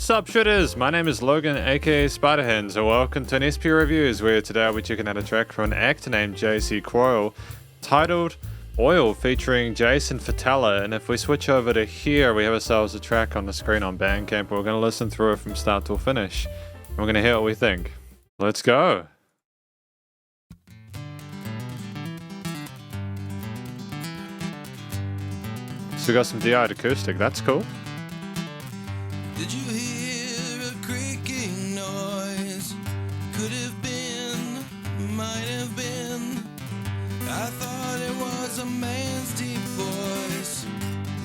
Sup Shredders, my name is Logan aka Spiderhands, and welcome to an SP Reviews, where today I'll be checking out a track from an actor named JC Croyle titled Oil featuring Jason Vitela. And if we switch over to here, we have ourselves a track on the screen on Bandcamp. We're going to listen through it from start to finish. And we're going to hear what we think. Let's go! So we got some DI'd acoustic, that's cool. Did you hear a creaking noise? Could have been, might have been. I thought it was a man's deep voice.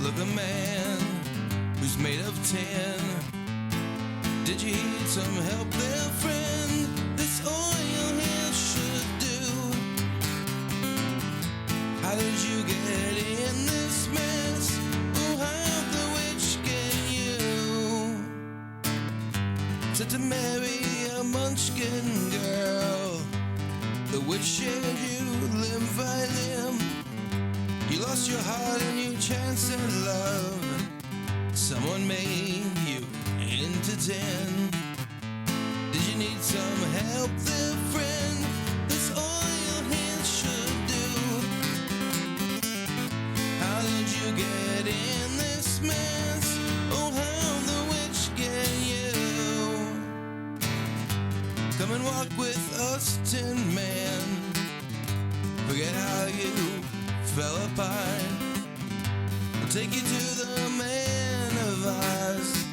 Look, a man who's made of tin. Did you need some help there, friend? This oil here should do. How did you get in this mess? Oh, how the witch get you? Said to marry a munchkin girl. The witch shared you limb by limb. You lost your heart and your chance at love. Someone made you into 10. Did you need some help there, friend? This oil here should do. How did you get in this mess? Oh, how the witch get you? Come and walk with us, Tin Man. Forget how you fell apart. We'll take you to the Man of Oz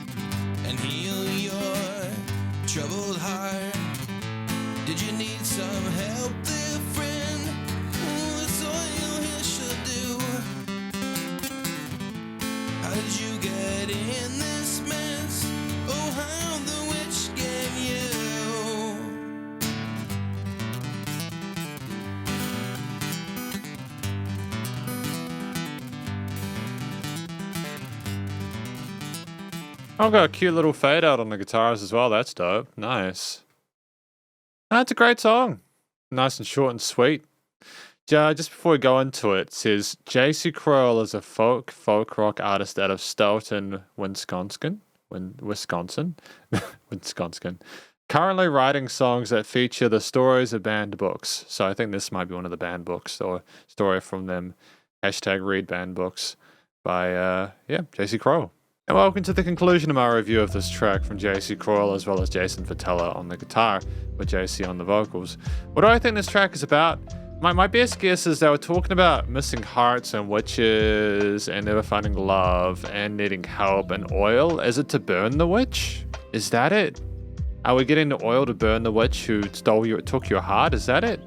and heal your troubled heart. Did you need some help there, friend? Oh, this oil here should do. How did you get in this mess? Oh, how the witch gave you. I've got a cute little fade out on the guitars as well. That's dope. Nice. That's a great song. Nice and short and sweet. Just before we go into it, it says JC Croyle is a folk rock artist out of Stoughton, Wisconsin. Wisconsin. Currently writing songs that feature the stories of banned books. So I think this might be one of the banned books or story from them. #read banned books by JC Croyle. And welcome to the conclusion of my review of this track from JC Croyle as well as Jason Vitela on the guitar with JC on the vocals. What do I think this track is about? My best guess is they were talking about missing hearts and witches and never finding love and needing help and oil. Is it to burn the witch? Is that it? Are we getting the oil to burn the witch who took your heart? Is that it?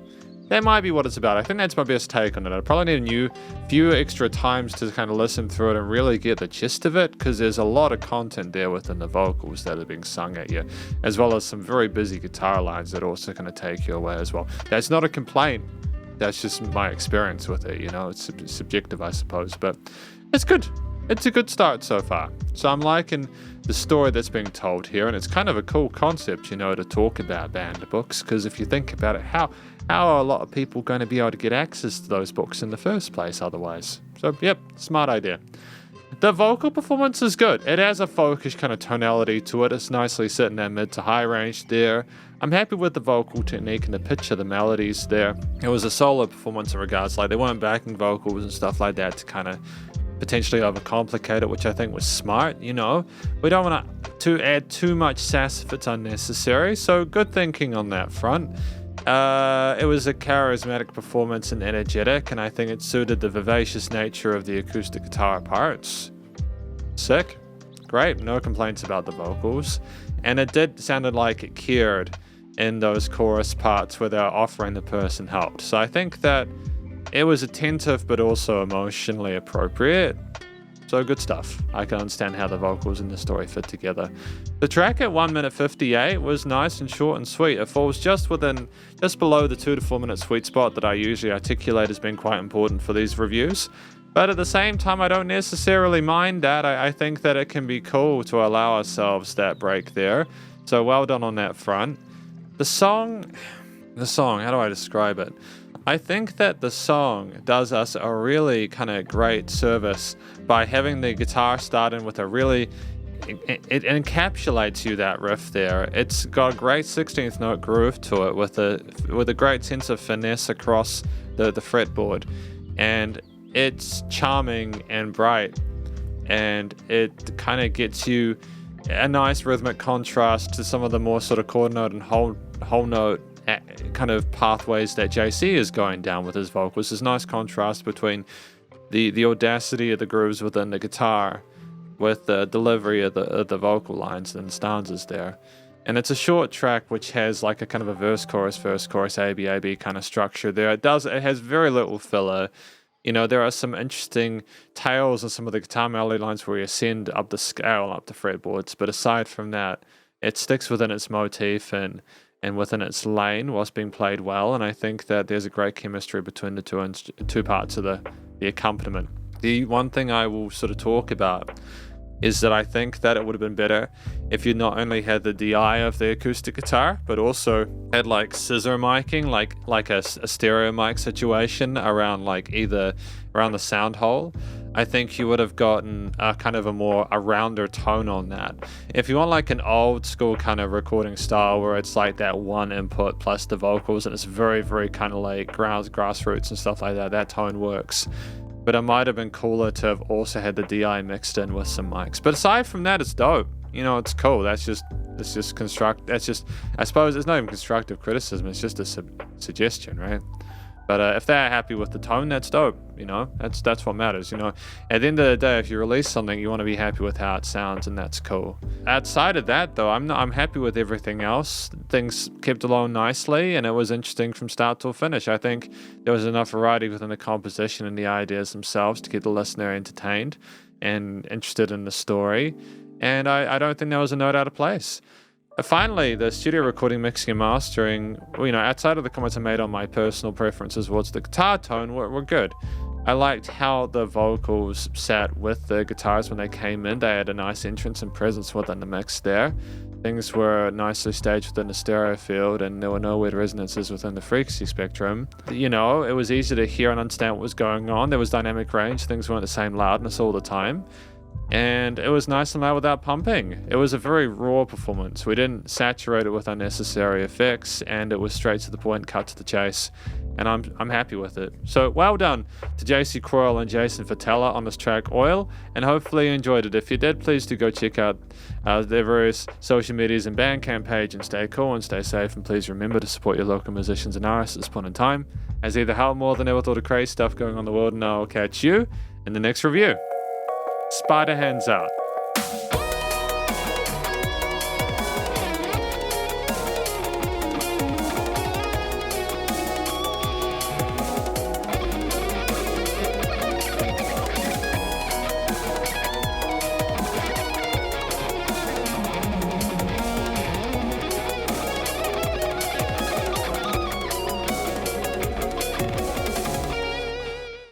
That might be what it's about. I think that's my best take on it. I probably need a few extra times to kind of listen through it and really get the gist of it, because there's a lot of content there within the vocals that are being sung at you, as well as some very busy guitar lines that also kind of take you away as well. That's not a complaint. That's just my experience with it. You know, it's subjective, I suppose, but it's good. It's a good start so far. So I'm liking the story that's being told here, and it's kind of a cool concept, you know, to talk about banned books, because if you think about it, how are a lot of people going to be able to get access to those books in the first place otherwise? So, yep, smart idea. The vocal performance is good. It has a folkish kind of tonality to it. It's nicely sitting that mid to high range there. I'm happy with the vocal technique and the pitch of the melodies there. It was a solo performance in regards, like they weren't backing vocals and stuff like that to kind of potentially overcomplicate it, which I think was smart, you know. We don't want to add too much sass if it's unnecessary, so good thinking on that front. It was a charismatic performance and energetic, and I think it suited the vivacious nature of the acoustic guitar parts. Sick. Great. No complaints about the vocals. And it did sounded like it cared in those chorus parts where they were offering the person help. So I think that it was attentive but also emotionally appropriate. So good stuff. I can understand how the vocals and the story fit together. The track at 1 minute 58 was nice and short and sweet. It falls just below the 2 to 4 minute sweet spot that I usually articulate as being quite important for these reviews. But at the same time, I don't necessarily mind that. I think that it can be cool to allow ourselves that break there. So well done on that front. The song, how do I describe it? I think that the song does us a really kind of great service by having the guitar start in with a really it encapsulates you, that riff there. It's got a great 16th note groove to it with a great sense of finesse across the fretboard, and it's charming and bright, and it kind of gets you a nice rhythmic contrast to some of the more sort of quarter note and whole note kind of pathways that JC is going down with his vocals. There's nice contrast between the audacity of the grooves within the guitar with the delivery of the vocal lines and stanzas there. And it's a short track which has like a kind of a verse, chorus, A, B kind of structure there. It has very little filler. You know, there are some interesting tails on some of the guitar melody lines where you ascend up the scale, up the fretboards. But aside from that, it sticks within its motif and within its lane whilst being played well. And I think that there's a great chemistry between the two parts of the accompaniment. The one thing I will sort of talk about is that I think that it would have been better if you not only had the DI of the acoustic guitar, but also had like scissor miking, like a stereo mic situation around the sound hole. I think you would have gotten kind of a rounder tone on that. If you want like an old school kind of recording style where it's like that one input plus the vocals and it's very, very kind of like grassroots and stuff like that, that tone works. But it might have been cooler to have also had the DI mixed in with some mics. But aside from that, it's dope. You know, it's cool. I suppose it's not even constructive criticism. It's just a suggestion, right? But if they're happy with the tone, that's dope. You know, that's what matters. You know, at the end of the day, if you release something, you want to be happy with how it sounds, and that's cool. Outside of that, though, I'm happy with everything else. Things kept along nicely, and it was interesting from start till finish. I think there was enough variety within the composition and the ideas themselves to keep the listener entertained and interested in the story. And I don't think there was a note out of place. Finally, the studio recording, mixing and mastering, you know, outside of the comments I made on my personal preferences towards the guitar tone, were good. I liked how the vocals sat with the guitars when they came in. They had a nice entrance and presence within the mix there. Things were nicely staged within the stereo field, and there were no weird resonances within the frequency spectrum. You know, it was easy to hear and understand what was going on. There was dynamic range. Things weren't the same loudness all the time. And it was nice and loud without pumping. It was a very raw performance. We didn't saturate it with unnecessary effects, and it was straight to the point, cut to the chase. And I'm happy with it. So well done to JC Croyle and Jason Vitela on this track, Oil, and hopefully you enjoyed it. If you did, please do go check out their various social medias and Bandcamp page, and stay cool and stay safe. And please remember to support your local musicians and artists at this point in time, as either hell more than ever thought of crazy stuff going on in the world, and I'll catch you in the next review. Spiderhands Out.